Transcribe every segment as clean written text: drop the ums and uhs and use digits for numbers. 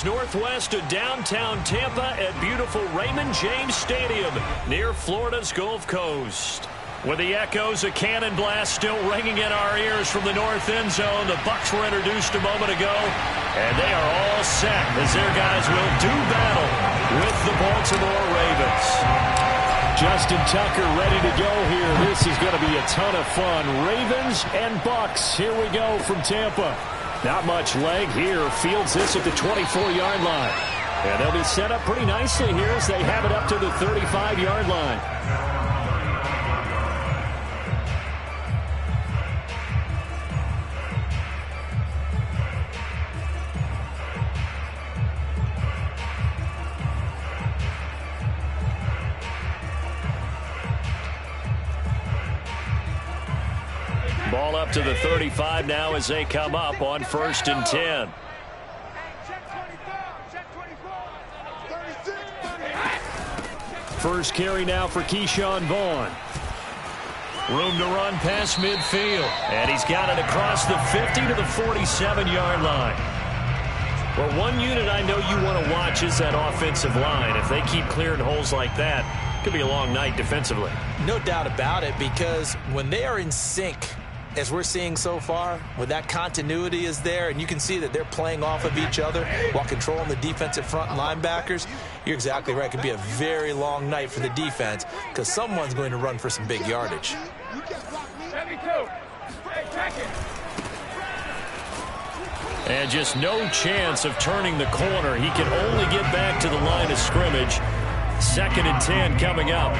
Northwest of downtown Tampa at beautiful Raymond James Stadium near Florida's Gulf Coast. With the echoes of cannon blast still ringing in our ears from the north end zone, the Bucs were introduced a moment ago, and they are all set as their guys will do battle with the Baltimore Ravens. Justin Tucker ready to go here. This is going to be a ton of fun. Ravens and Bucs. Here we go from Tampa. Not much leg here. Fields this at the 24-yard line. And they'll be set up pretty nicely here as they have it up to the 35-yard line. Ball up to the 35 now as they come up on 1st and 10. First carry now for Keyshawn Vaughn. Room to run past midfield. And he's got it across the 50 to the 47-yard line. Well, one unit I know you want to watch is that offensive line. If they keep clearing holes like that, it could be a long night defensively. No doubt about it, because when they are in sync, as we're seeing so far, when that continuity is there and you can see that they're playing off of each other while controlling the defensive front linebackers, you're exactly right. It could be a very long night for the defense because someone's going to run for some big yardage. And just no chance of turning the corner. He can only get back to the line of scrimmage. 2nd and 10 coming up.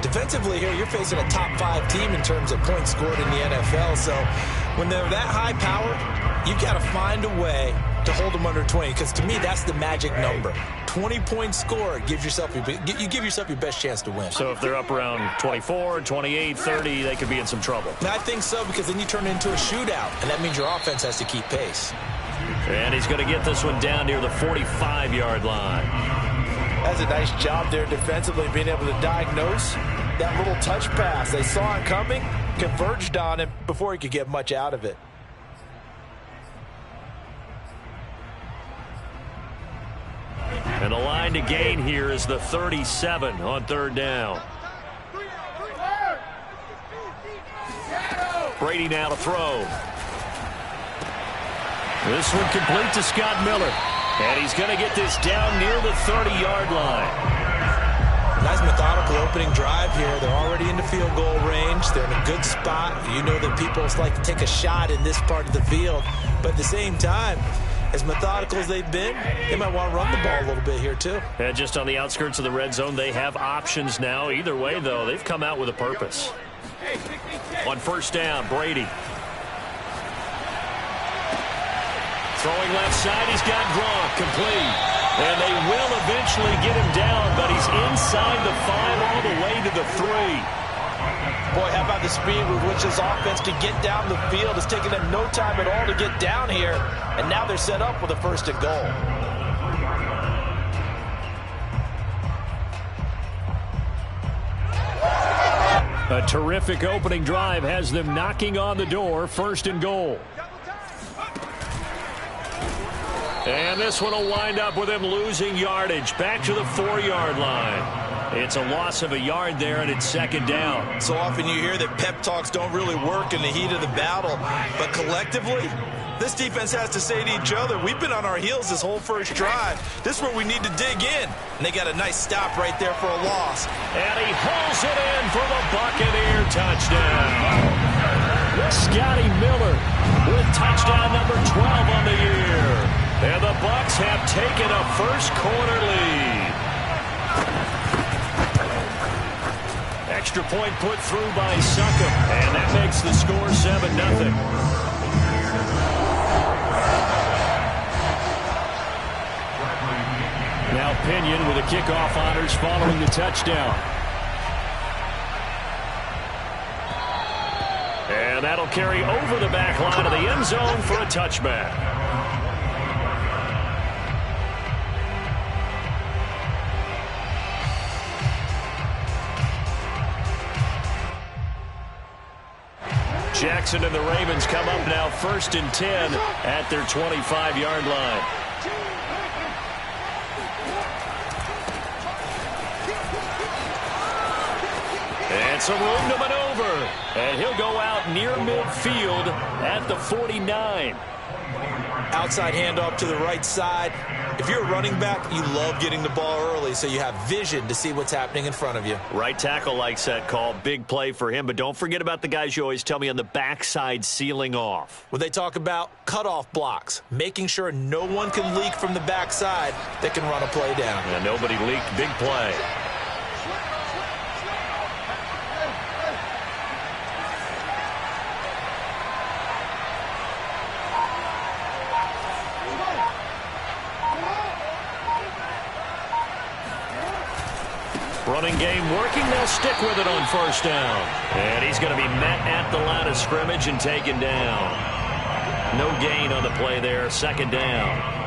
Defensively here, you're facing a top 5 team in terms of points scored in the NFL. So when they're that high power, you've got to find a way to hold them under 20, because to me, that's the magic number. 20 points scored gives yourself you give yourself your best chance to win. So if they're up around 24, 28, 30, they could be in some trouble. I think so, because then you turn it into a shootout, and that means your offense has to keep pace. And he's going to get this one down near the 45-yard line. That's a nice job there defensively, being able to diagnose that little touch pass. They saw it coming, converged on him before he could get much out of it. And the line to gain here is the 37 on 3rd down. Brady now to throw. This one complete to Scott Miller. And he's going to get this down near the 30-yard line. Nice methodical opening drive here. They're already into field goal range. They're in a good spot. You know that people like to take a shot in this part of the field. But at the same time, as methodical as they've been, they might want to run the ball a little bit here too. And just on the outskirts of the red zone, they have options now. Either way, though, they've come out with a purpose. On 1st down, Brady. Throwing left side, he's got Gronk, complete. And they will eventually get him down, but he's inside the 5 all the way to the 3. Boy, how about the speed with which this offense can get down the field? It's taken them no time at all to get down here, and now they're set up with a 1st and goal. A terrific opening drive has them knocking on the door, 1st and goal. And this one will wind up with him losing yardage back to the 4-yard line. It's a loss of a yard there, and it's 2nd down. So often you hear that pep talks don't really work in the heat of the battle, but collectively, this defense has to say to each other, we've been on our heels this whole first drive. This is where we need to dig in. And they got a nice stop right there for a loss. And he hauls it in for the Buccaneer touchdown. Scotty Miller with touchdown number 12 on the year. And the Bucs have taken a first-quarter lead. Extra point put through by Succop, and that makes the score 7-0. Now Pinion with the kickoff honors following the touchdown. And that'll carry over the back line of the end zone for a touchback. Jackson and the Ravens come up now 1st and 10 at their 25-yard line. And some room to maneuver. And he'll go out near midfield at the 49. Outside handoff to the right side. If you're a running back, you love getting the ball early so you have vision to see what's happening in front of you. Right tackle likes that call. Big play for him. But don't forget about the guys you always tell me on the backside sealing off. When they talk about cutoff blocks, making sure no one can leak from the backside that can run a play down. And nobody leaked. Big play. Running game working. They'll stick with it on 1st down. And he's going to be met at the line of scrimmage and taken down. No gain on the play there. 2nd down.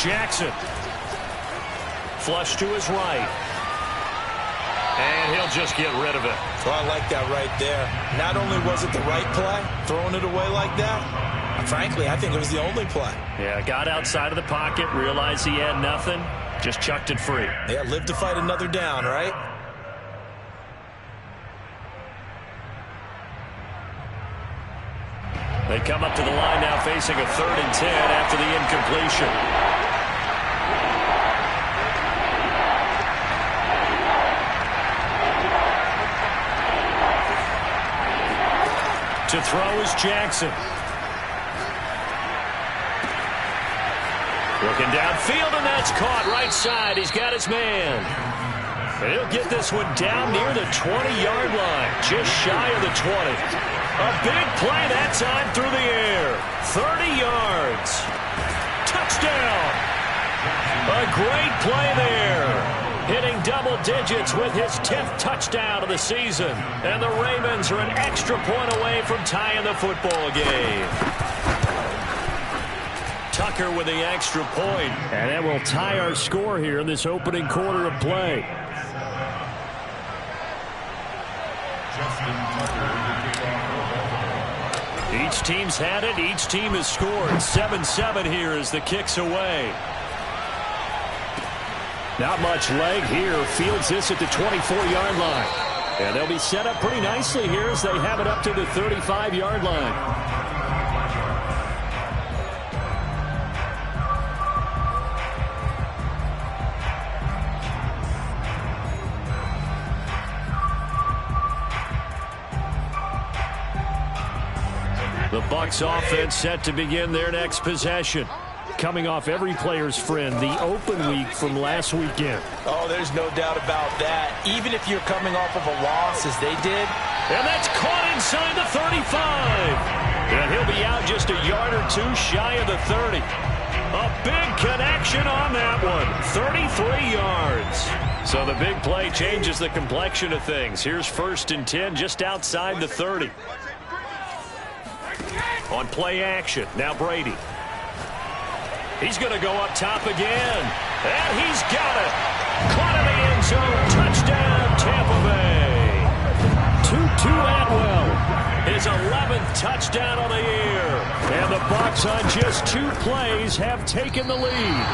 Jackson. Flush to his right. And he'll just get rid of it. So I like that right there. Not only was it the right play, throwing it away like that, frankly, I think it was the only play. Yeah, got outside of the pocket, realized he had nothing, just chucked it free. Yeah, live to fight another down, right? They come up to the line now facing a 3rd and 10 after the incompletion. To throw is Jackson. Looking downfield, and that's caught right side. He's got his man. And he'll get this one down near the 20-yard line, just shy of the 20. A big play that time through the air. 30 yards. Touchdown. A great play there. Hitting double digits with his 10th touchdown of the season. And the Ravens are an extra point away from tying the football game. Tucker with the extra point. And that will tie our score here in this opening quarter of play. Each team's had it. Each team has scored. 7-7 here as the kick's away. Not much leg here. Fields this at the 24-yard line. And they'll be set up pretty nicely here as they have it up to the 35-yard line. The Bucs offense set to begin their next possession. Coming off every player's friend, the open week from last weekend. Oh, there's no doubt about that. Even if you're coming off of a loss as they did. And that's caught inside the 35. And he'll be out just a yard or two shy of the 30. A big connection on that one. 33 yards. So the big play changes the complexion of things. Here's 1st and 10 just outside the 30. On play action, now Brady. He's going to go up top again. And he's got it. Caught in the end zone. Touchdown, Tampa Bay. Tutu Atwell. His 11th touchdown of the year. And the Bucs on just 2 plays have taken the lead.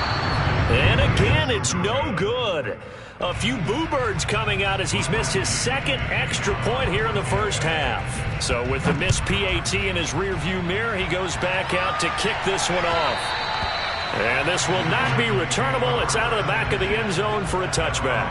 And again, it's no good. A few boo birds coming out as he's missed his 2nd extra point here in the first half. So with the missed PAT in his rearview mirror, he goes back out to kick this one off. And this will not be returnable. It's out of the back of the end zone for a touchback.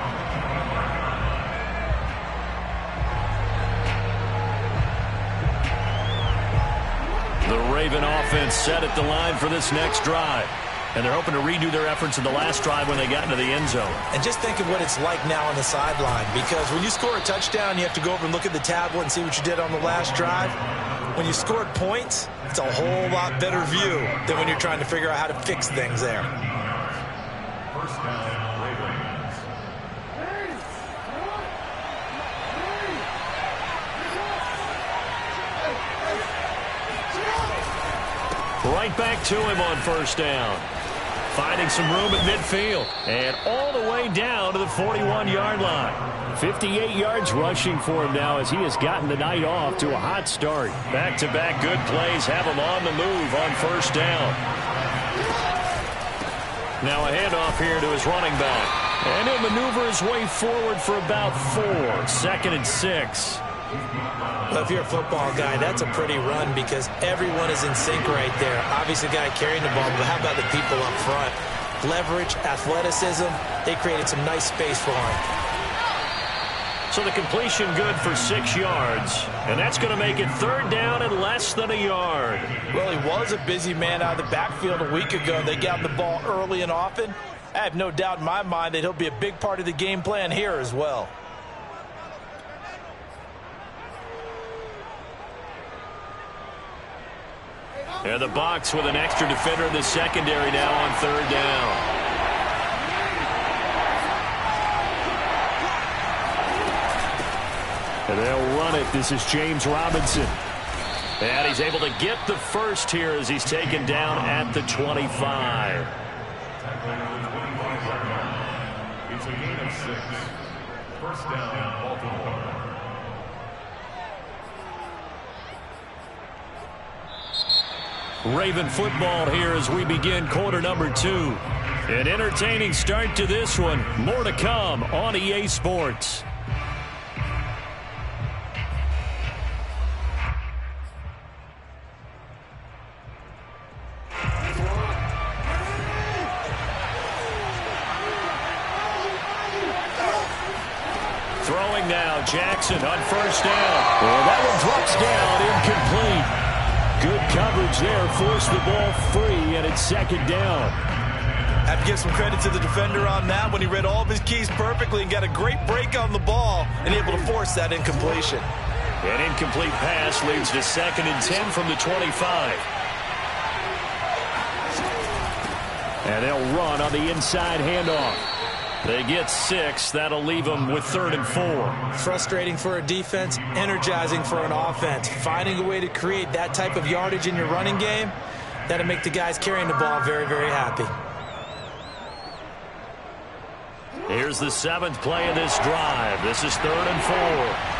The Raven offense set at the line for this next drive. And they're hoping to redo their efforts in the last drive when they got into the end zone. And just think of what it's like now on the sideline. Because when you score a touchdown, you have to go over and look at the tablet and see what you did on the last drive. When you scored points, it's a whole lot better view than when you're trying to figure out how to fix things there. First down, Ravens. Right back to him on 1st down. Finding some room at midfield. And all the way down to the 41-yard line. 58 yards rushing for him now as he has gotten the night off to a hot start. Back-to-back good plays have him on the move on 1st down. Now a handoff here to his running back. And he'll maneuver his way forward for about 4. 2nd and 6. Well, if you're a football guy, that's a pretty run because everyone is in sync right there. Obviously, the guy carrying the ball, but how about the people up front? Leverage, athleticism, they created some nice space for him. So the completion good for 6 yards. And that's going to make it 3rd down and less than a yard. Well, he was a busy man out of the backfield a week ago. They got him the ball early and often. I have no doubt in my mind that he'll be a big part of the game plan here as well. And the Bucs with an extra defender in the secondary now on 3rd down. And they'll run it. This is James Robinson. And he's able to get the first here as he's taken down at the 25. It's a gain of 6. First down, Baltimore. Raven football here as we begin quarter number 2. An entertaining start to this one. More to come on EA Sports. Throwing now, Jackson on 1st down. Well, that one drops down, incomplete. Good coverage there, forced the ball free, and it's 2nd down. I have to give some credit to the defender on that when he read all of his keys perfectly and got a great break on the ball and able to force that incompletion. An incomplete pass leads to 2nd and 10 from the 25. And they'll run on the inside handoff. They get 6. That'll leave them with 3rd and 4. Frustrating for a defense, energizing for an offense. Finding a way to create that type of yardage in your running game, that'll make the guys carrying the ball very, very happy. Here's the 7th play of this drive. This is 3rd and 4.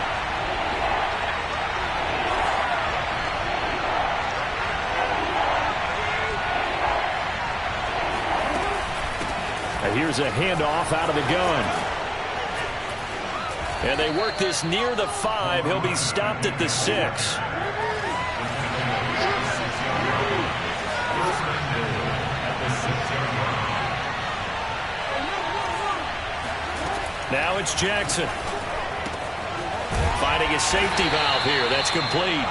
Here's a handoff out of the gun. And they work this near the 5. He'll be stopped at the 6. Now it's Jackson. finding his safety valve here. That's complete.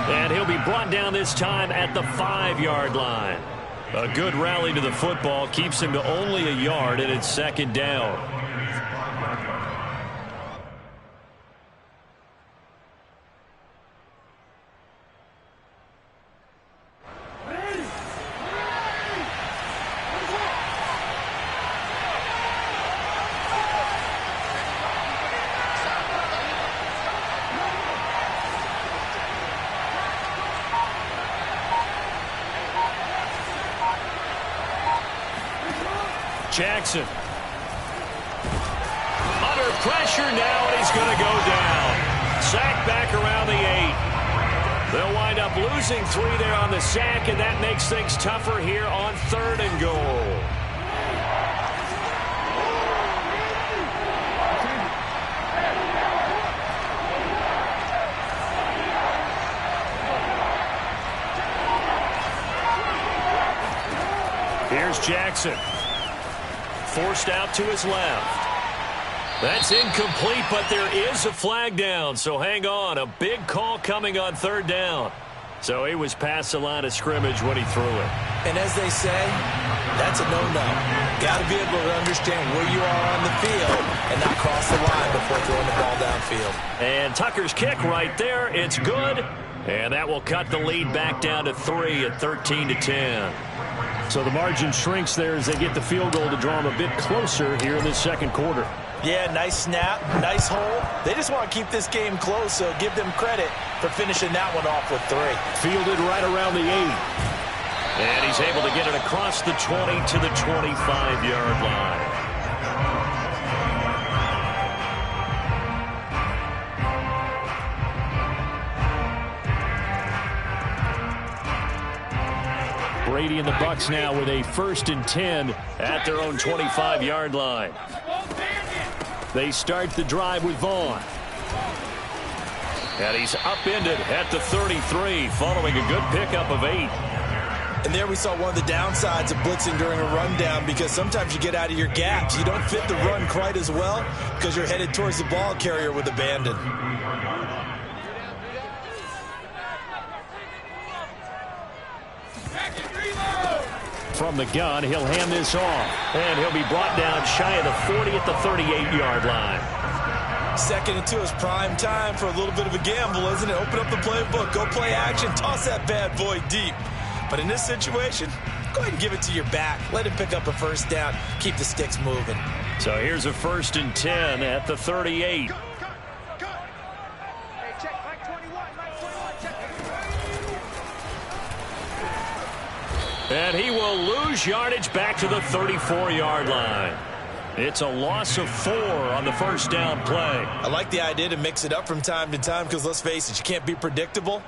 And he'll be brought down this time at the 5-yard line. A good rally to the football keeps him to only a yard, and it's second down. Jackson. Under pressure now, and he's going to go down. Sack back around the 8. They'll wind up losing 3 there on the sack, and that makes things tougher here on 3rd and goal. Here's Jackson. Forced out to his left. That's incomplete, but there is a flag down, so hang on. A big call coming on 3rd down. So he was past the line of scrimmage when he threw it. And as they say, that's a no-no. Got to be able to understand where you are on the field and not cross the line before throwing the ball downfield. And Tucker's kick right there. It's good. And that will cut the lead back down to 3 at 13-10. So the margin shrinks there as they get the field goal to draw them a bit closer here in this second quarter. Yeah, nice snap, nice hold. They just want to keep this game close, so give them credit for finishing that one off with 3. Fielded right around the 8. And he's able to get it across the 20 to the 25-yard line. Brady and the Bucs now with a 1st and 10 at their own 25-yard line. They start the drive with Vaughn. And he's upended at the 33 following a good pickup of 8. And there we saw one of the downsides of blitzing during a rundown, because sometimes you get out of your gaps. You don't fit the run quite as well because you're headed towards the ball carrier with abandon. From the gun, he'll hand this off. And he'll be brought down shy of the 40 at the 38-yard line. 2nd and 2 is prime time for a little bit of a gamble, isn't it? Open up the playbook, go play action, toss that bad boy deep. But in this situation, go ahead and give it to your back. Let him pick up a 1st down. Keep the sticks moving. So here's a 1st and 10 at the 38. And he will lose yardage back to the 34-yard line. It's a loss of 4 on the 1st down play. I like the idea to mix it up from time to time because, let's face it, you can't be predictable.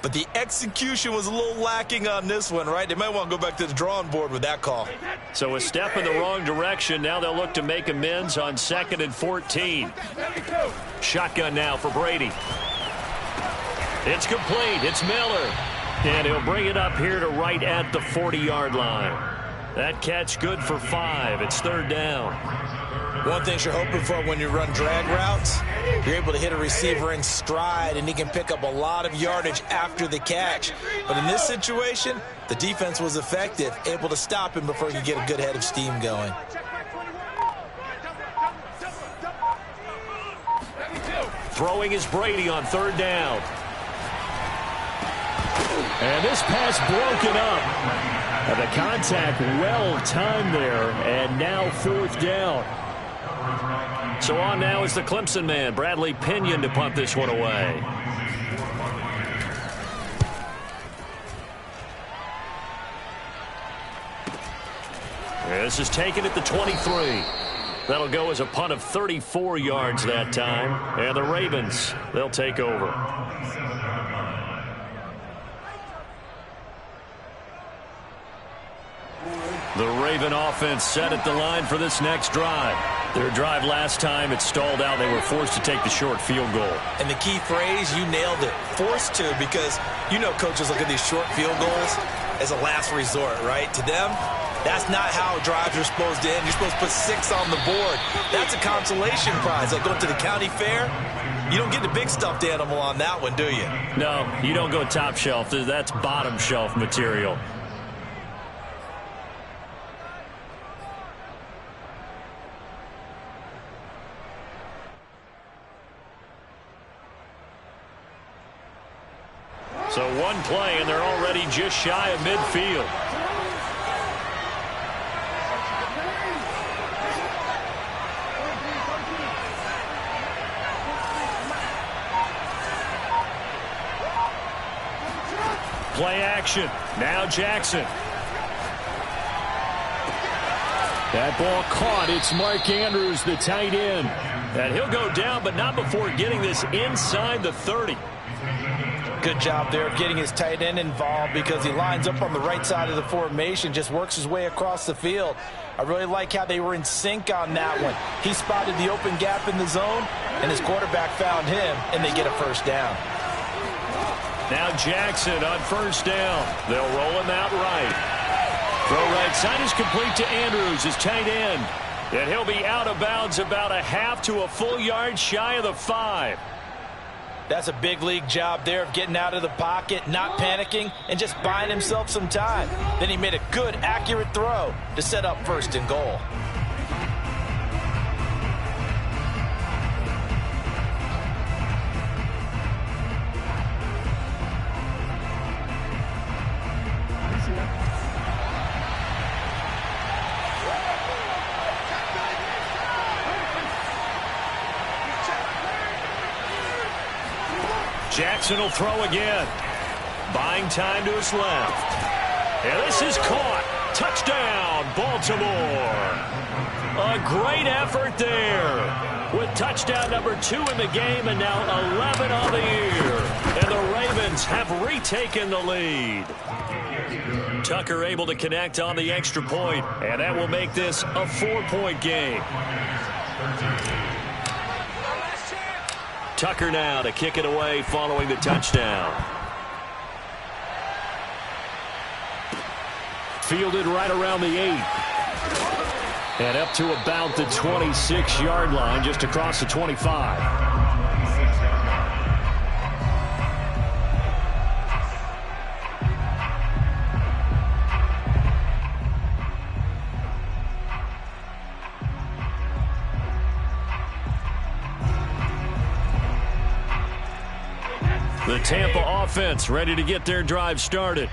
But the execution was a little lacking on this one, right? They might want to go back to the drawing board with that call. So a step in the wrong direction. Now they'll look to make amends on 2nd and 14. Shotgun now for Brady. It's complete. It's Miller. And he'll bring it up here to right at the 40-yard line. That catch good for 5. It's 3rd down. One thing you're hoping for when you run drag routes, you're able to hit a receiver in stride, and he can pick up a lot of yardage after the catch. But in this situation, the defense was effective, able to stop him before he could get a good head of steam going. Throwing is Brady on 3rd down. And this pass broken up. And the contact well timed there. And now 4th down. So on now is the Clemson man, Bradley Pinion, to punt this one away. This is taken at the 23. That'll go as a punt of 34 yards that time. And the Ravens, they'll take over. The Raven offense set at the line for this next drive. Their drive last time, it stalled out. They were forced to take the short field goal. And the key phrase, you nailed it, forced to, because you know coaches look at these short field goals as a last resort, right? To them, That's not how drives are supposed to end. You're supposed to put 6 on the board. That's a consolation prize. Like going to the county fair, you don't get the big stuffed animal on that one, do you? No, you don't go top shelf. That's bottom shelf material. So one play, and they're already just shy of midfield. Play action. Now Jackson. That ball caught. It's Mark Andrews, the tight end. And he'll go down, but not before getting this inside the 30. Good job there of getting his tight end involved because he lines up on the right side of the formation, just works his way across the field. I really like how they were in sync on that one. He spotted the open gap in the zone, and his quarterback found him, and they get a first down. Now Jackson on first down. They'll roll him out right. Throw right side is complete to Andrews, his tight end. And he'll be out of bounds about a half to a full yard shy of the 5. That's a big league job there of getting out of the pocket, not panicking, and just buying himself some time. Then he made a good, accurate throw to set up first and goal. Jackson will throw again. Buying time to his left. And this is caught. Touchdown, Baltimore. A great effort there. With touchdown number 2 in the game and now 11 on the year. And the Ravens have retaken the lead. Tucker able to connect on the extra point, and that will make this a 4-point game. Tucker now to kick it away following the touchdown. Fielded right around the 8. And up to about the 26-yard line, just across the 25. The Tampa offense ready to get their drive started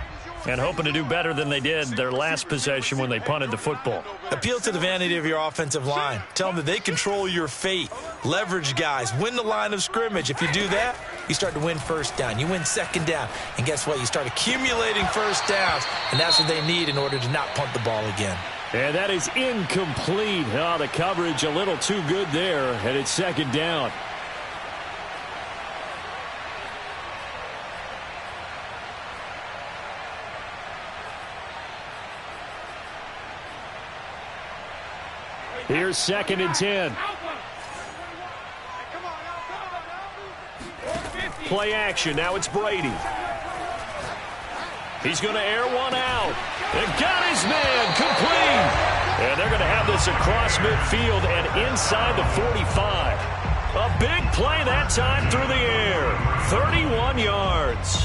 and hoping to do better than they did their last possession when they punted the football. Appeal to the vanity of your offensive line. Tell them that they control your fate. Leverage guys. Win the line of scrimmage. If you do that, you start to win first down. You win second down. And guess what? You start accumulating first downs. And that's what they need in order to not punt the ball again. And that is incomplete. Oh, the coverage a little too good there. And it's second down. Here's 2nd and 10. Play action. Now it's Brady. He's going to air one out. And got his man complete. And they're going to have this across midfield and inside the 45. A big play that time through the air. 31 yards.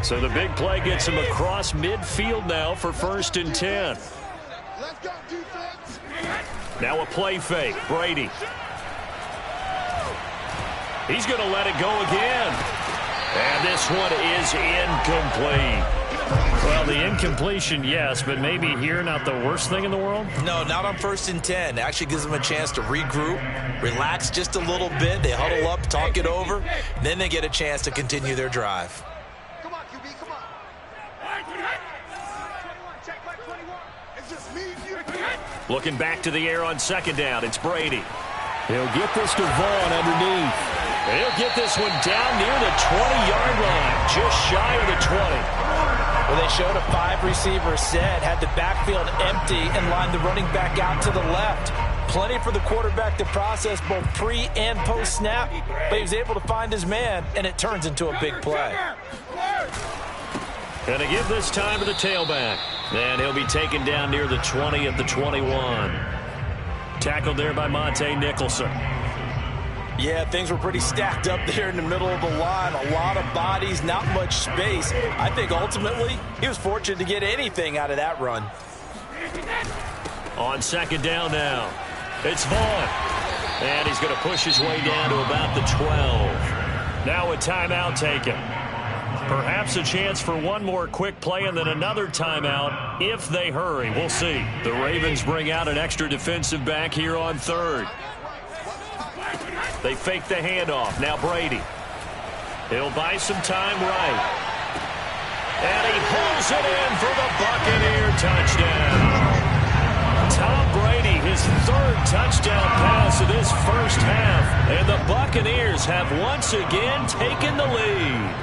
So the big play gets him across midfield now for 1st and 10. Let's go, defense. Now a play fake. Brady. He's going to let it go again. And this one is incomplete. Well, the incompletion, yes, but maybe here not the worst thing in the world? No, not on 1st and 10. It actually gives them a chance to regroup, relax just a little bit. They huddle up, talk it over. Then they get a chance to continue their drive. Come on, QB, come on. 21, check back 21. It's just me and you. Looking back to the air on 2nd down. It's Brady. He'll get this to Vaughn underneath. He'll get this one down near the 20-yard line, just shy of the 20. Well, they showed a 5-receiver set, had the backfield empty, and lined the running back out to the left. Plenty for the quarterback to process both pre- and post-snap, but he was able to find his man, and it turns into a big play. And to give this time to the tailback. And he'll be taken down near the 20 at the 21. Tackled there by Monte Nicholson. Yeah, things were pretty stacked up there in the middle of the line. A lot of bodies, not much space. I think ultimately he was fortunate to get anything out of that run. On second down now, it's Vaughn. And he's going to push his way down to about the 12. Now a timeout taken. Perhaps a chance for one more quick play and then another timeout if they hurry. We'll see. The Ravens bring out an extra defensive back here on third. They fake the handoff. Now Brady. He'll buy some time right. And he pulls it in for the Buccaneer touchdown. Tom Brady, his third touchdown pass of this first half. And the Buccaneers have once again taken the lead.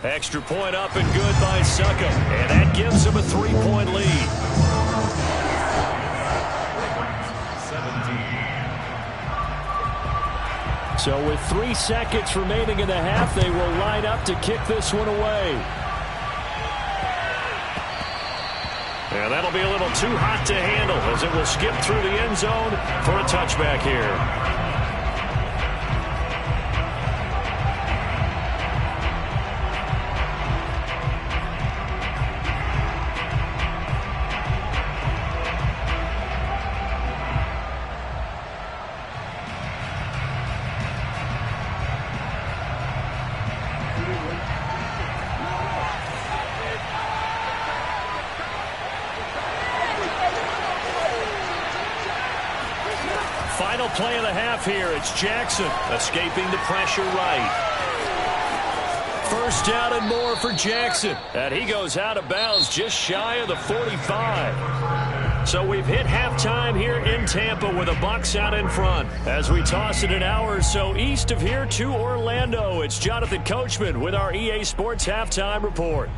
Extra point up and good by Suckum. And that gives him a 3-point lead. 17. So with 3 seconds remaining in the half, they will line up to kick this one away. And that'll be a little too hot to handle as it will skip through the end zone for a touchback here. Final play of the half here. It's Jackson escaping the pressure right. First down and more for Jackson. And he goes out of bounds just shy of the 45. So we've hit halftime here in Tampa with the Bucs out in front. As we toss it an hour or so east of here to Orlando, it's Jonathan Coachman with our EA Sports Halftime Report.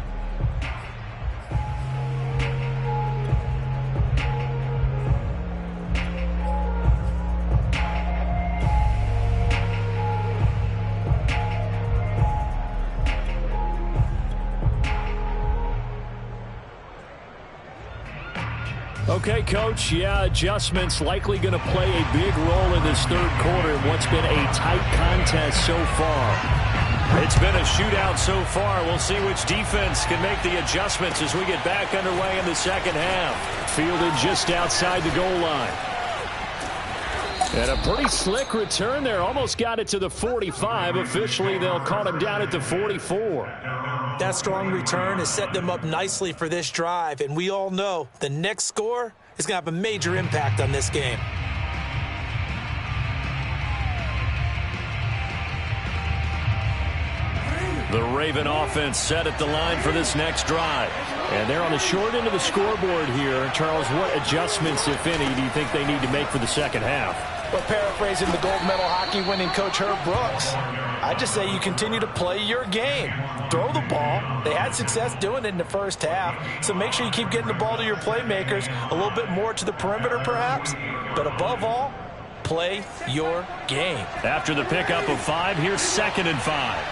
Okay, Coach, yeah, adjustments likely going to play a big role in this third quarter in what's been a tight contest so far. It's been a shootout so far. We'll see which defense can make the adjustments as we get back underway in the second half. Fielded just outside the goal line. And a pretty slick return there. Almost got it to the 45. Officially, they'll call him down at the 44. That strong return has set them up nicely for this drive, and we all know the next score is going to have a major impact on this game. The Raven offense set at the line for this next drive. And they're on the short end of the scoreboard here. Charles, what adjustments, if any, do you think they need to make for the second half? Well, paraphrasing the gold medal hockey winning coach Herb Brooks, I just say you continue to play your game. Throw the ball. They had success doing it in the first half, so make sure you keep getting the ball to your playmakers, a little bit more to the perimeter perhaps, but above all, play your game. After the pickup of 5, here's 2nd and 5.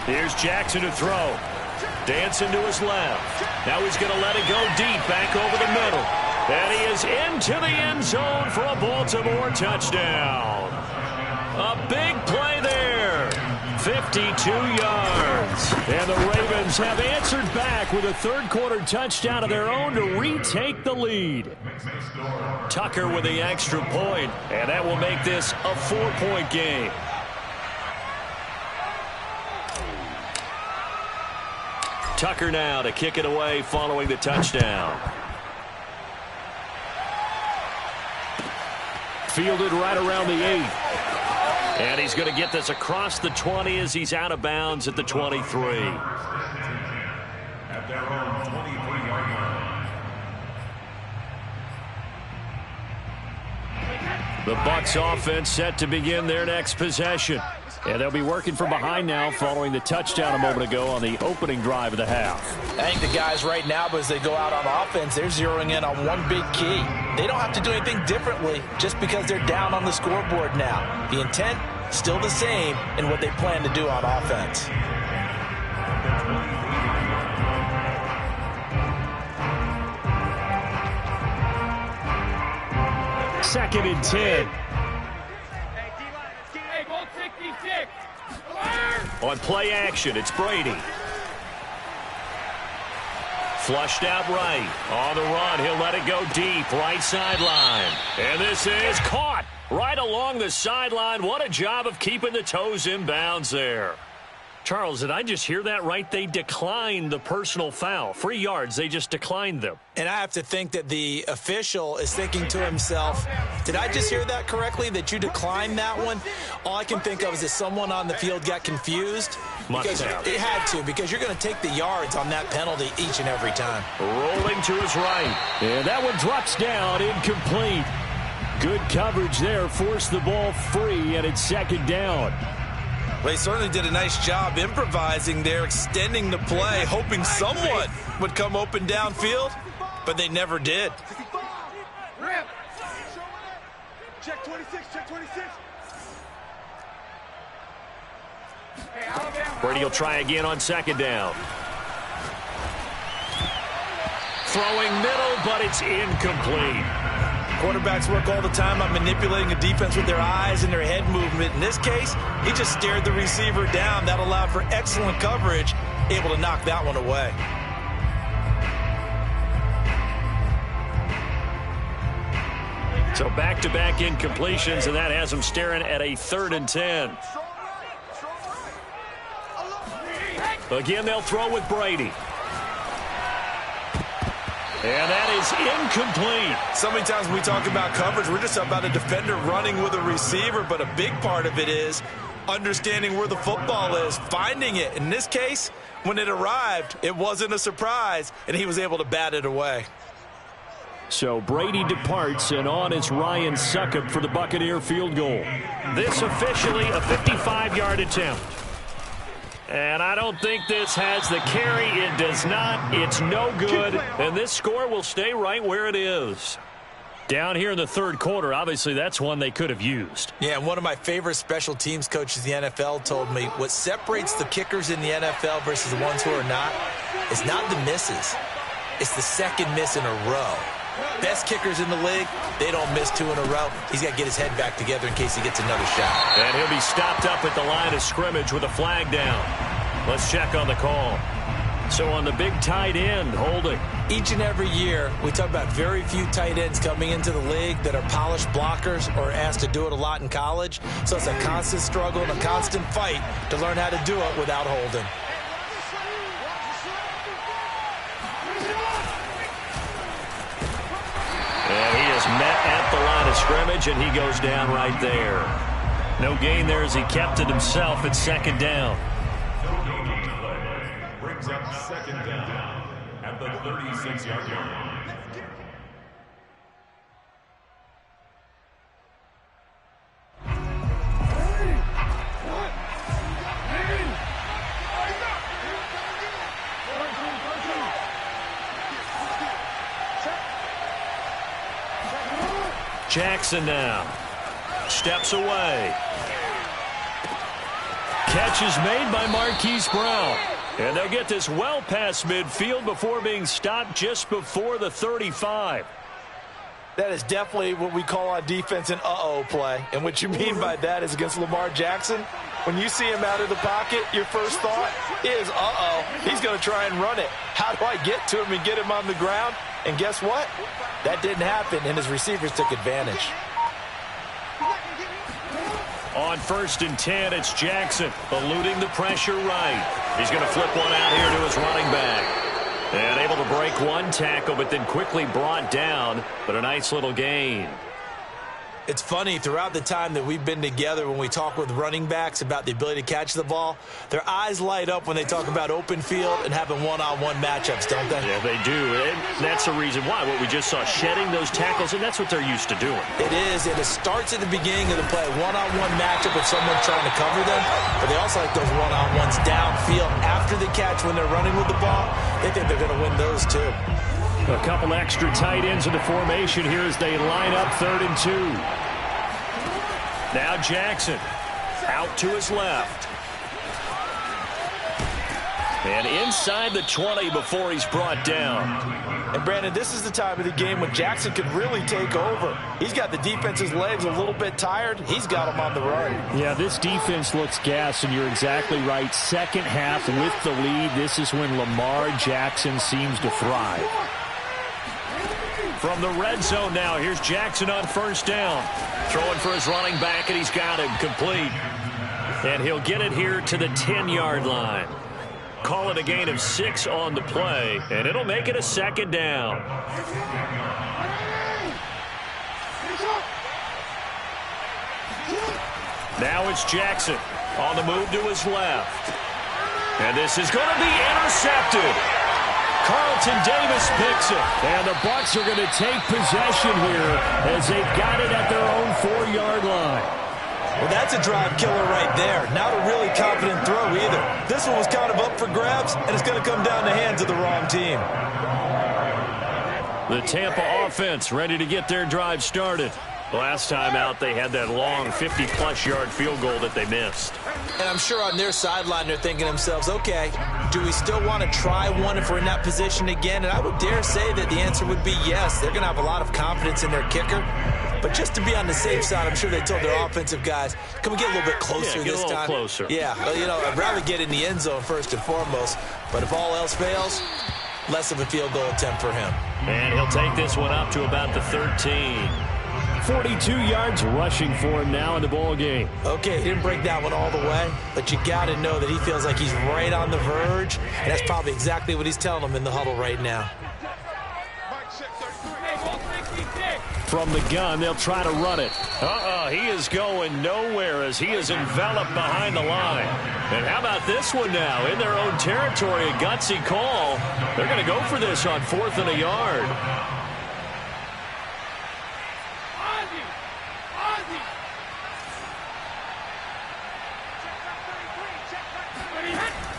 Here's Jackson to throw. Dancing to his left. Now he's going to let it go deep back over the middle. And he is into the end zone for a Baltimore touchdown. A big play there. 52 yards. And the Ravens have answered back with a third-quarter touchdown of their own to retake the lead. Tucker with the extra point, and that will make this a 4-point game. Tucker now to kick it away following the touchdown. Fielded right around the 8. And he's going to get this across the 20 as he's out of bounds at the 23. At their own 23-yard line. The Bucs offense set to begin their next possession. And they'll be working from behind now following the touchdown a moment ago on the opening drive of the half. I think the guys right now, as they go out on offense, they're zeroing in on one big key. They don't have to do anything differently just because they're down on the scoreboard now. The intent, still the same in what they plan to do on offense. Second and 10. On play action, it's Brady. Flushed out right. On the run, he'll let it go deep. Right sideline. And this is caught right along the sideline. What a job of keeping the toes in bounds there. Charles, did I just hear that right? They declined the personal foul. 3 yards, they just declined them. And I have to think that the official is thinking to himself, did I just hear that correctly, that you declined that one? All I can think of is that someone on the field got confused. Must have. It had to, because you're going to take the yards on that penalty each and every time. Rolling to his right. And that one drops down, incomplete. Good coverage there, forced the ball free, and it's second down. Well, they certainly did a nice job improvising there, extending the play, hoping someone would come open downfield, but they never did. Check 26, check 26. Brady will try again on second down. Throwing middle, but it's incomplete. Quarterbacks work all the time on manipulating a defense with their eyes and their head movement. In this case, he just stared the receiver down. That allowed for excellent coverage, able to knock that one away. So back-to-back incompletions, and that has him staring at a 3rd and 10. Again, they'll throw with Brady. And that is incomplete. So many times when we talk about coverage, we're just about a defender running with a receiver, but a big part of it is understanding where the football is, finding it. In this case, when it arrived, it wasn't a surprise, and he was able to bat it away. So Brady departs, and on is Ryan Succop for the Buccaneer field goal. This officially a 55-yard attempt. And I don't think this has the carry. It does not. It's no good. And this score will stay right where it is. Down here in the third quarter, obviously that's one they could have used. Yeah, and one of my favorite special teams coaches in the NFL told me what separates the kickers in the NFL versus the ones who are not is not the misses. It's the second miss in a row. Best kickers in the league, they don't miss 2 in a row. He's got to get his head back together in case he gets another shot. And he'll be stopped up at the line of scrimmage with a flag down. Let's check on the call. So on the big tight end, holding. Each and every year, we talk about very few tight ends coming into the league that are polished blockers or asked to do it a lot in college. So it's a constant struggle and a constant fight to learn how to do it without holding. And he is met at the line of scrimmage, and he goes down right there. No gain there as he kept it himself at second down. Brings up second down at the 36-yard line. Jackson now steps away. Catch is made by Marquise Brown. And they'll get this well past midfield before being stopped just before the 35. That is definitely what we call on defense an uh-oh play. And what you mean by that is against Lamar Jackson, when you see him out of the pocket, your first thought is, uh-oh, he's going to try and run it. How do I get to him and get him on the ground? And guess what? That didn't happen, and his receivers took advantage. On 1st and 10, it's Jackson eluding the pressure right. He's going to flip one out here to his running back. And able to break one tackle, but then quickly brought down, but a nice little gain. It's funny, throughout the time that we've been together, when we talk with running backs about the ability to catch the ball, their eyes light up when they talk about open field and having one-on-one matchups, don't they? Yeah, they do. And that's the reason why. What we just saw, shedding those tackles, and that's what they're used to doing. It is, and it starts at the beginning of the play. One-on-one matchup with someone trying to cover them, but they also like those one-on-ones downfield after the catch when they're running with the ball. They think they're going to win those, too. A couple extra tight ends in the formation here as they line up 3rd and 2. Now Jackson out to his left. And inside the 20 before he's brought down. And Brandon, this is the time of the game when Jackson could really take over. He's got the defense's legs a little bit tired. He's got them on the run. Yeah, this defense looks gassed, and you're exactly right. Second half with the lead, this is when Lamar Jackson seems to thrive. From the red zone now, here's Jackson on 1st down. Throwing for his running back, and he's got him complete. And he'll get it here to the 10-yard line. Call it a gain of 6 on the play, and it'll make it a 2nd down. Now it's Jackson on the move to his left. And this is going to be intercepted. Carlton Davis picks it, and the Bucs are going to take possession here as they've got it at their own 4-yard line. Well, that's a drive killer right there. Not a really confident throw either. This one was kind of up for grabs, and it's going to come down the hands of the wrong team. The Tampa offense ready to get their drive started. Last time out, they had that long 50-plus yard field goal that they missed. And I'm sure on their sideline they're thinking to themselves, okay, do we still want to try one if we're in that position again? And I would dare say that the answer would be yes. They're going to have a lot of confidence in their kicker. But just to be on the safe side, I'm sure they told their offensive guys, can we get a little bit closer this time? Get a little closer. Yeah, well, you know, I'd rather get in the end zone first and foremost. But if all else fails, less of a field goal attempt for him. And he'll take this one up to about the 13. 42 yards rushing for him now in the ball game. Okay, he didn't break that one all the way, but you got to know that he feels like he's right on the verge, and that's probably exactly what he's telling them in the huddle right now. From the gun, they'll try to run it. He is going nowhere as he is enveloped behind the line. And how about this one now? In their own territory, a gutsy call. They're going to go for this on 4th and a yard.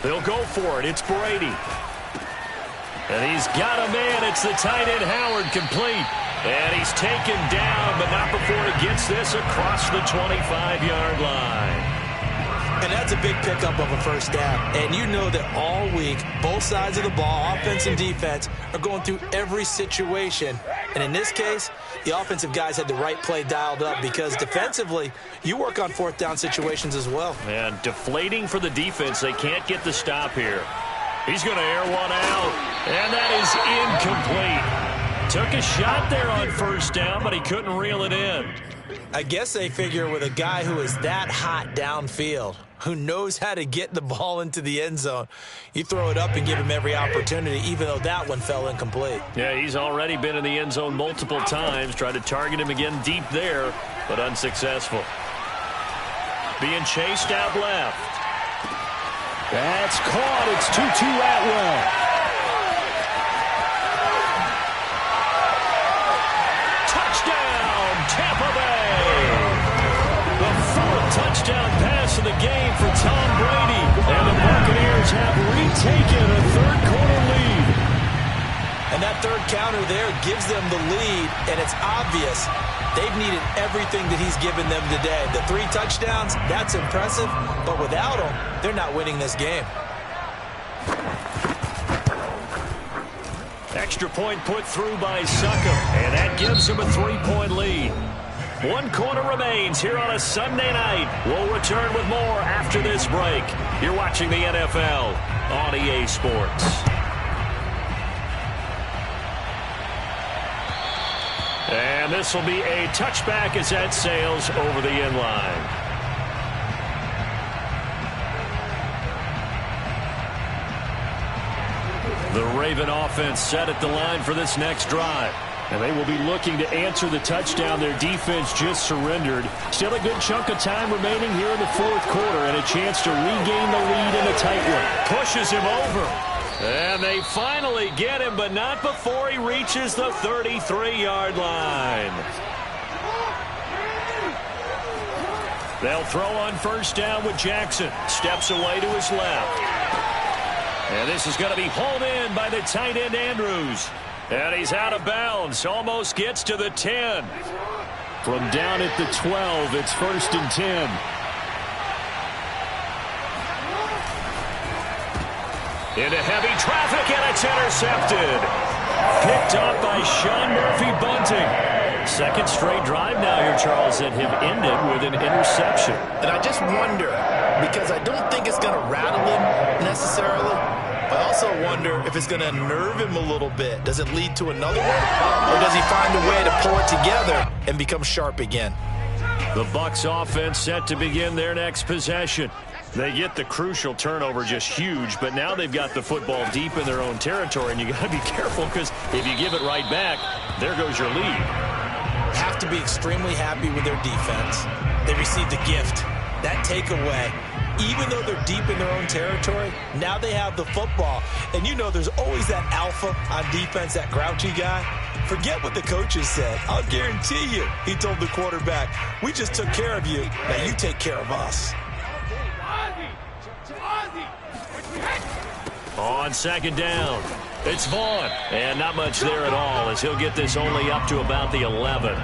They'll go for it. It's Brady. And he's got a man. It's the tight end Howard, complete. And he's taken down, but not before he gets this across the 25-yard line. And that's a big pickup of a 1st down. And you know that all week, both sides of the ball, offense and defense, are going through every situation. And in this case, the offensive guys had the right play dialed up because defensively, you work on 4th down situations as well. And deflating for the defense. They can't get the stop here. He's going to air one out. And that is incomplete. Took a shot there on 1st down, but he couldn't reel it in. I guess they figure with a guy who is that hot downfield, who knows how to get the ball into the end zone, you throw it up and give him every opportunity, even though that one fell incomplete. Yeah, he's already been in the end zone multiple times. Tried to target him again deep there, but unsuccessful. Being chased out left. That's caught. It's Tutu Atwell. Tampa Bay. The 4th touchdown pass of the game for Tom Brady. And the Buccaneers have retaken a 3rd-quarter lead. And that 3rd counter there gives them the lead, and it's obvious they've needed everything that he's given them today. The 3 touchdowns, that's impressive, but without him, they're not winning this game. Extra point put through by Succop, and that gives him a 3-point lead. 1 quarter remains here on a Sunday night. We'll return with more after this break. You're watching the NFL on EA Sports. And this will be a touchback as that sails over the end line. The Raven offense set at the line for this next drive. And they will be looking to answer the touchdown their defense just surrendered. Still a good chunk of time remaining here in the fourth quarter and a chance to regain the lead in a tight one. Pushes him over. And they finally get him, but not before he reaches the 33-yard line. They'll throw on first down with Jackson. Steps away to his left. And this is going to be hauled in by the tight end Andrews. And he's out of bounds. Almost gets to the 10. From down at the 12, it's 1st and 10. Into heavy traffic, and it's intercepted. Picked up by Sean Murphy-Bunting. Second straight drive now here, Charles, that have ended with an interception. And I just wonder, because I don't think it's going to rattle him necessarily. I also wonder if it's going to unnerve him a little bit. Does it lead to another one? Or does he find a way to pull it together and become sharp again? The Bucs offense set to begin their next possession. They get the crucial turnover, just huge, but now they've got the football deep in their own territory, and you got to be careful because if you give it right back, there goes your lead. Have to be extremely happy with their defense. They received a gift. That takeaway. Even though they're deep in their own territory, now they have the football. And you know there's always that alpha on defense, that grouchy guy. Forget what the coaches said. I'll guarantee you, he told the quarterback, we just took care of you. Now you take care of us. On second down, it's Vaughn. And not much there at all as he'll get this only up to about the 11.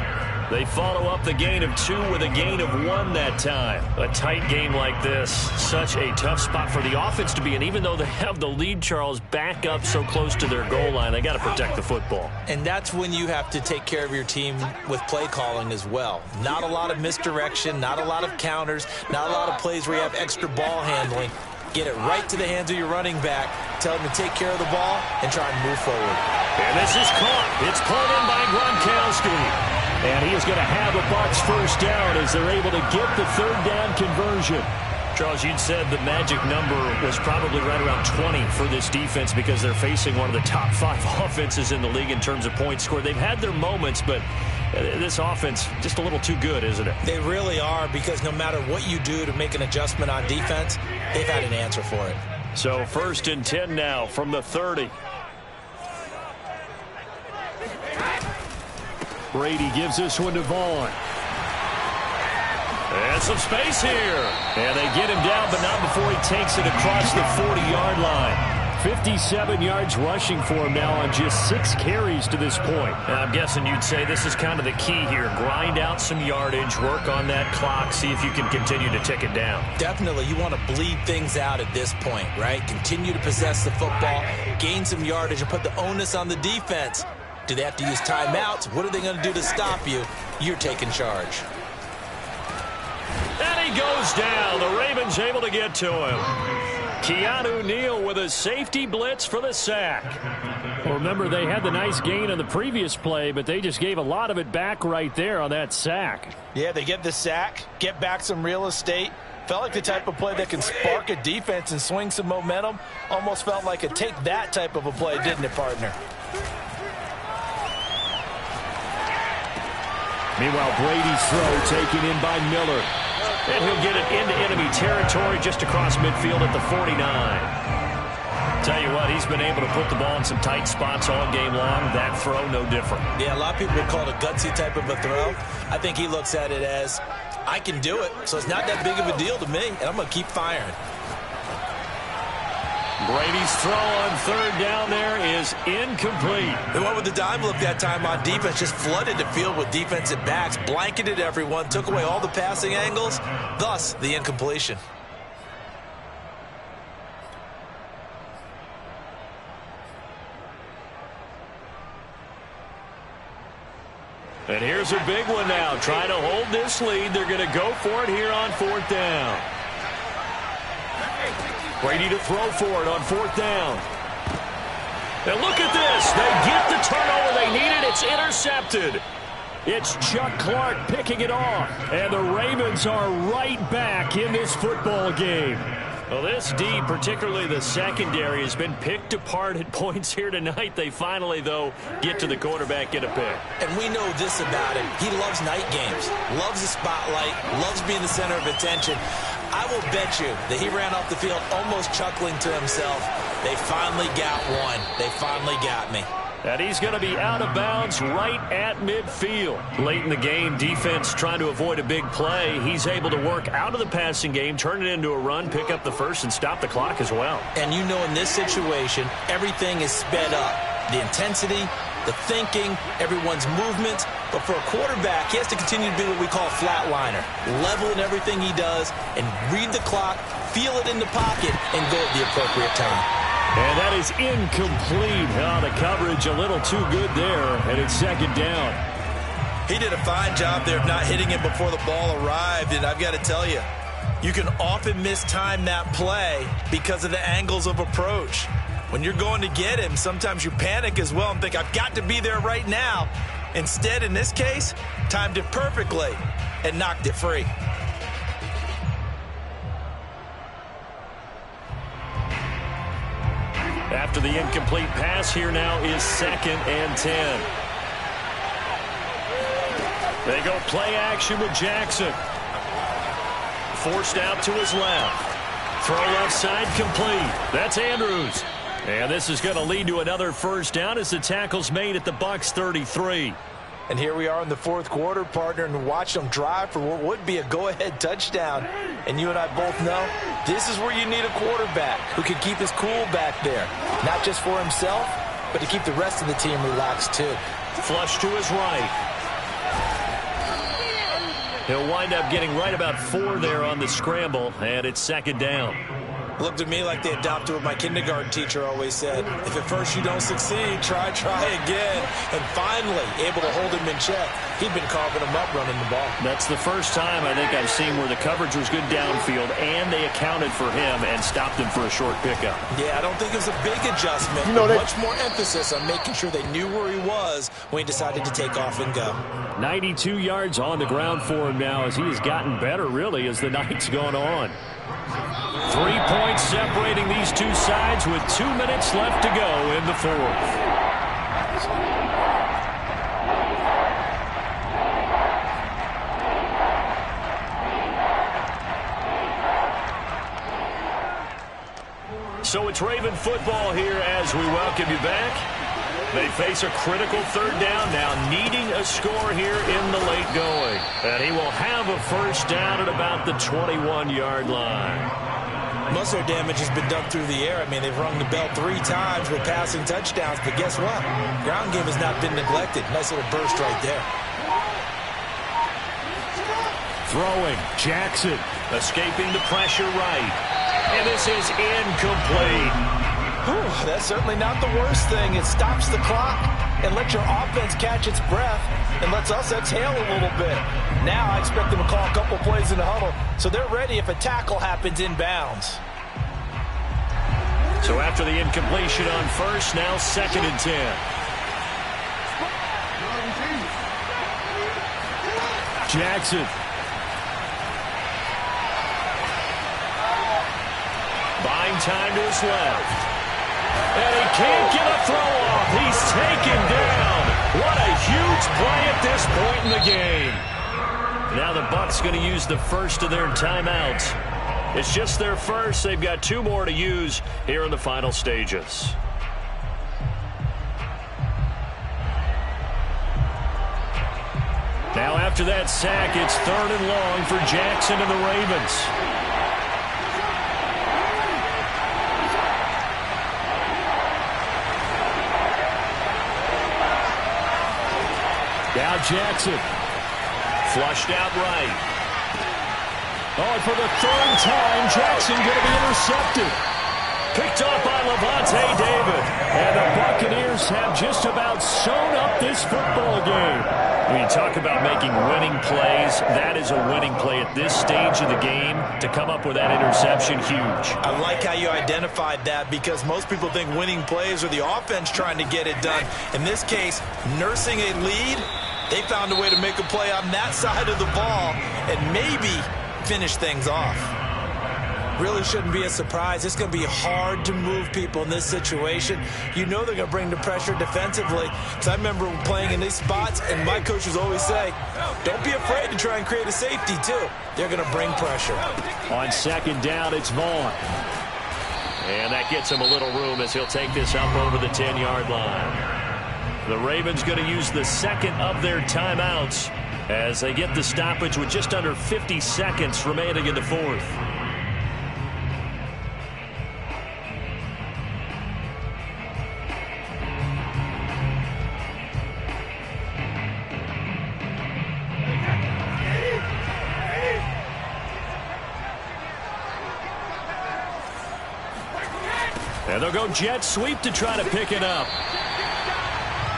They follow up the gain of 2 with a gain of 1 that time. A tight game like this, such a tough spot for the offense to be in. Even though they have the lead, Charles, back up so close to their goal line, they got to protect the football. And that's when you have to take care of your team with play calling as well. Not a lot of misdirection, not a lot of counters, not a lot of plays where you have extra ball handling. Get it right to the hands of your running back. Tell him to take care of the ball and try and move forward. And this is caught. It's pulled in by Gronkowski. And he is going to have a Bucs first down as they're able to get the third down conversion. Charles, you'd said the magic number was probably right around 20 for this defense because they're facing one of the top 5 offenses in the league in terms of points scored. They've had their moments, but this offense just a little too good, isn't it? They really are, because no matter what you do to make an adjustment on defense, they've had an answer for it. So 1st and 10 now from the 30. Brady gives this one to Vaughn. And some space here. And they get him down, but not before he takes it across the 40-yard line. 57 yards rushing for him now on just 6 carries to this point. And I'm guessing you'd say this is kind of the key here. Grind out some yardage, work on that clock, see if you can continue to tick it down. Definitely. You want to bleed things out at this point, right? Continue to possess the football, gain some yardage, and put the onus on the defense. Do they have to use timeouts? What are they going to do to stop you? You're taking charge. And he goes down. The Ravens able to get to him. Keanu Neal with a safety blitz for the sack. Well, remember, they had the nice gain on the previous play, but they just gave a lot of it back right there on that sack. Yeah, they get the sack, get back some real estate. Felt like the type of play that can spark a defense and swing some momentum. Almost felt like a take that type of a play, didn't it, partner? Meanwhile, Brady's throw taken in by Miller. And he'll get it into enemy territory just across midfield at the 49. Tell you what, he's been able to put the ball in some tight spots all game long. That throw, no different. Yeah, a lot of people would call it a gutsy type of a throw. I think he looks at it as, I can do it, so it's not that big of a deal to me, and I'm going to keep firing. Brady's throw on third down there is incomplete. They went with the dime look that time on defense, just flooded the field with defensive backs, blanketed everyone, took away all the passing angles, thus the incompletion. And here's a big one now. Trying to hold this lead. They're going to go for it here on 4th down. Brady to throw for it on 4th down. And look at this. They get the turnover they needed. It's intercepted. It's Chuck Clark picking it off. And the Ravens are right back in this football game. Well, this D, particularly the secondary, has been picked apart at points here tonight. They finally, though, get to the quarterback, get a pick. And we know this about him. He loves night games, loves the spotlight, loves being the center of attention. I will bet you that he ran off the field almost chuckling to himself. They finally got one. They finally got me. And he's going to be out of bounds right at midfield. Late in the game, defense trying to avoid a big play. He's able to work out of the passing game, turn it into a run, pick up the first, and stop the clock as well. And you know in this situation, everything is sped up. The intensity, the thinking, everyone's movement. But for a quarterback, he has to continue to be what we call a flatliner. Level in everything he does and read the clock, feel it in the pocket, and go at the appropriate time. And that is incomplete. Oh, the coverage a little too good there, and it's second down. He did a fine job there of not hitting it before the ball arrived, and I've got to tell you, you can often mistime that play because of the angles of approach. When you're going to get him, sometimes you panic as well and think, I've got to be there right now. Instead, in this case, timed it perfectly and knocked it free. After the incomplete pass, here now is 2nd and 10. They go play action with Jackson. Forced out to his left. Throw left side complete. That's Andrews. And this is going to lead to another first down as the tackle's made at the Bucs 33. And here we are in the fourth quarter, partner, and watch them drive for what would be a go-ahead touchdown. And you and I both know this is where you need a quarterback who can keep his cool back there. Not just for himself, but to keep the rest of the team relaxed too. Flush to his right. He'll wind up getting right about 4 there on the scramble, and it's second down. Looked to me like they adopted what my kindergarten teacher always said. If at first you don't succeed, try again. And finally, able to hold him in check. He'd been carving him up running the ball. That's the first time I think I've seen where the coverage was good downfield and they accounted for him and stopped him for a short pickup. Yeah, I don't think it was a big adjustment. Much more emphasis on making sure they knew where he was when he decided to take off and go. 92 yards on the ground for him now as he has gotten better, really, as the night's gone on. 3 points separating these two sides with 2 minutes left to go in the fourth. So it's Raven football here as we welcome you back. They face a critical third down now, needing a score here in the late going. And he will have a first down at about the 21-yard line. Most of their damage has been done through the air. I mean, they've rung the bell 3 times with passing touchdowns, but guess what? Ground game has not been neglected. Nice little burst right there. Throwing, Jackson, escaping the pressure right. And this is incomplete. Whew, that's certainly not the worst thing. It stops the clock and lets your offense catch its breath and lets us exhale a little bit. Now I expect them to call a couple plays in the huddle so they're ready if a tackle happens inbounds. So after the incompletion on first, now 2nd and 10. Jackson. Buying time to his left. And he can't get a throw off. He's taken down. What a huge play at this point in the game. Now the Bucs going to use the first of their timeouts. It's just their first. They've got 2 more to use here in the final stages. Now after that sack, it's 3rd and long for Jackson and the Ravens. Now Jackson, flushed out right. Oh, and for the 3rd time, Jackson going to be intercepted. Picked off by Levante David. And the Buccaneers have just about sewn up this football game. When you talk about making winning plays, that is a winning play at this stage of the game. To come up with that interception, huge. I like how you identified that because most people think winning plays are the offense trying to get it done. In this case, nursing a lead, they found a way to make a play on that side of the ball and maybe finish things off. really shouldn't be a surprise. It's going to be hard to move people in this situation. You know they're going to bring the pressure defensively. Because I remember playing in these spots, and my coaches always say, don't be afraid to try and create a safety, too. They're going to bring pressure. On second down, it's Vaughn. And that gets him a little room as he'll take this up over the 10-yard line. The Ravens going to use the second of their timeouts as they get the stoppage with just under 50 seconds remaining in the fourth. And they'll go jet sweep to try to pick it up.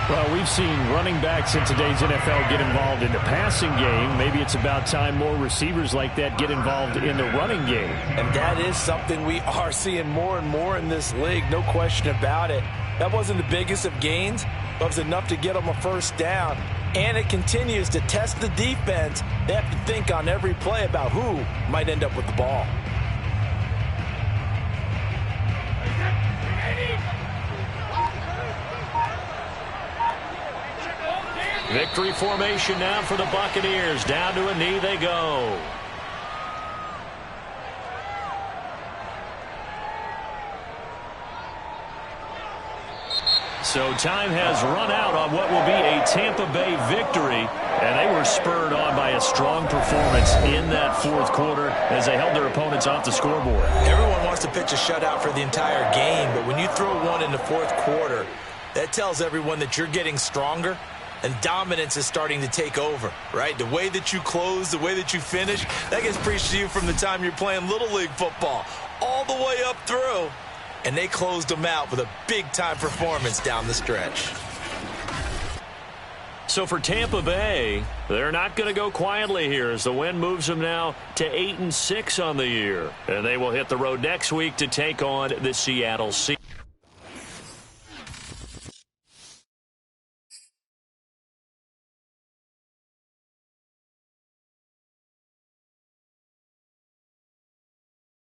Well, we've seen running backs in today's NFL get involved in the passing game. Maybe it's about time more receivers like that get involved in the running game. And that is something we are seeing more and more in this league, no question about it. That wasn't the biggest of gains, but it was enough to get them a first down. And it continues to test the defense. They have to think on every play about who might end up with the ball. Victory formation now for the Buccaneers. Down to a knee they go. So time has run out on what will be a Tampa Bay victory. And they were spurred on by a strong performance in that fourth quarter as they held their opponents off the scoreboard. Everyone wants to pitch a shutout for the entire game, but when you throw one in the fourth quarter, that tells everyone that you're getting stronger. And dominance is starting to take over, right? The way that you close, the way that you finish, that gets preached to you from the time you're playing Little League football all the way up through. And they closed them out with a big-time performance down the stretch. So for Tampa Bay, they're not going to go quietly here as the win moves them now to 8-6 on the year. And they will hit the road next week to take on the Seattle Seahawks.